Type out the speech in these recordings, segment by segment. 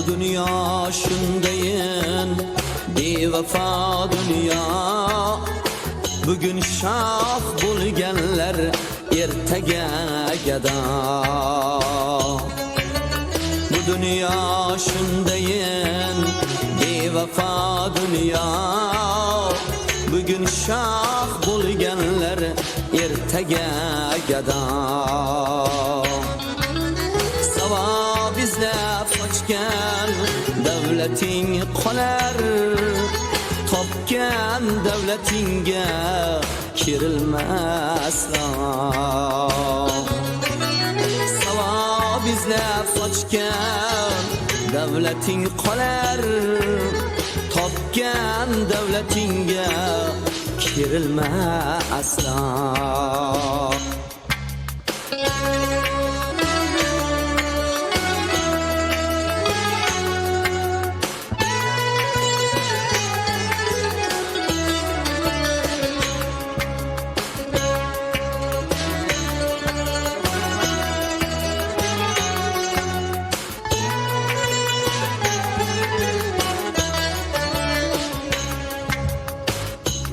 Dünya shundayin bevafo dünya. Bugün shoh bo'lganlar ertaga gado. Bu dünya shundayin bevafo dünya. Bugün shoh bo'lganlar ertaga gado. Savob izlab qochgan davlating qolar, topgan davlatingga kirilmas. Savob izlab qochgan davlating qolar, topgan davlatingga kirilmas.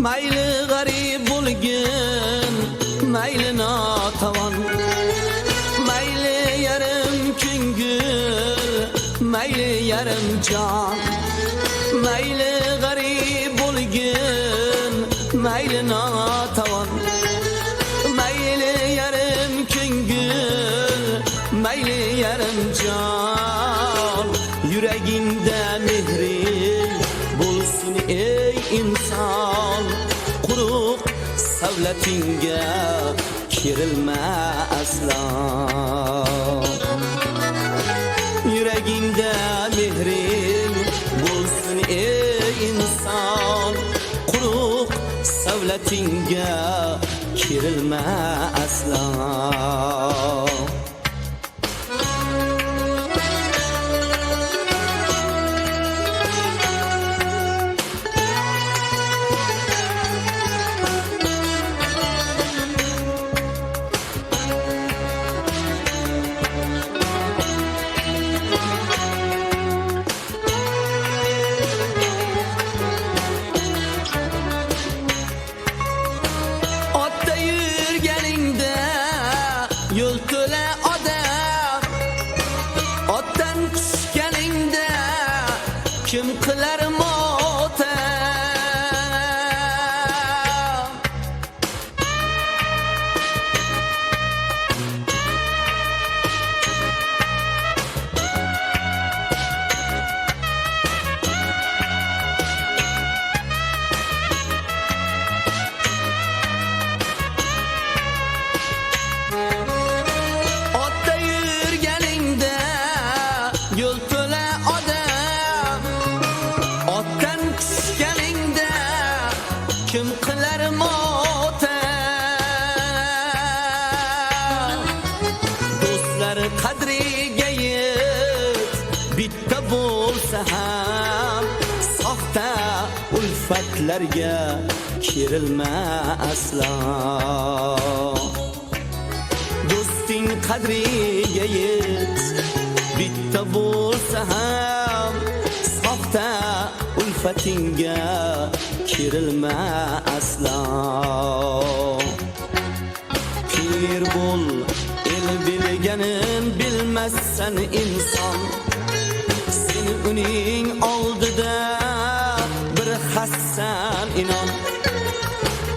Mayli g'arib bo'lgin, mayli notavon, mayli yarim ko'ngil, mayli yarim jon. Mayli g'arib bo'lgin, mayli notavon, mayli yarim ko'ngil, mayli yarim jon. Yuragingda mehring bo'lsin ey inson, quruq savlatingga kirilma aslo. Yuragingda mehring bo'lsin ey inson, quruq savlatingga kirilma aslo. Yo'l to'la odam, otdan tushganingda kim qilar motam? Yo'l to'la odam, otdan tushganingda kim qilar motam? Do'stlar qadriga yet bitta bo'lsa ham, soxta ulfatlarga kirilma aslo. Do'sting qadriga yet bitta bo'lsa ham, soxta ulfatingga kirilma aslo. Pir bo'l, el bilganin bilmassan inson, sen uning oldida bir hassan inon.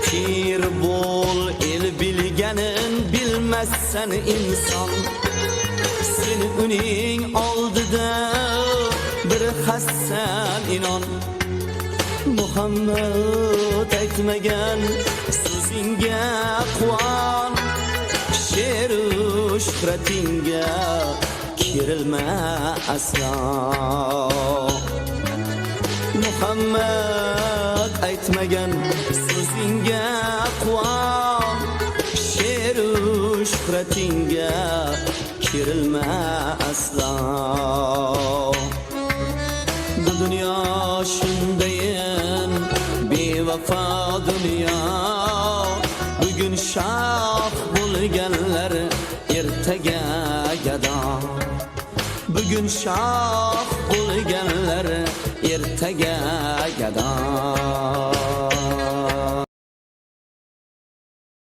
Pir bo'l, el bilganin bilmassan inson, sen uning oldida bir hassan inon. Muhammad aytmagan so'zingga quvon, she'ru shuhratingga kirilma aslo. Muhammad aytmagan so'zingga quvon, she'ru shuhratingga kirilma aslo. Bu dünya shundayin bevafo dünya. Bugün shoh bo'lganlar ertaga gado. bugun shoh bo'lganlar ertaga gado.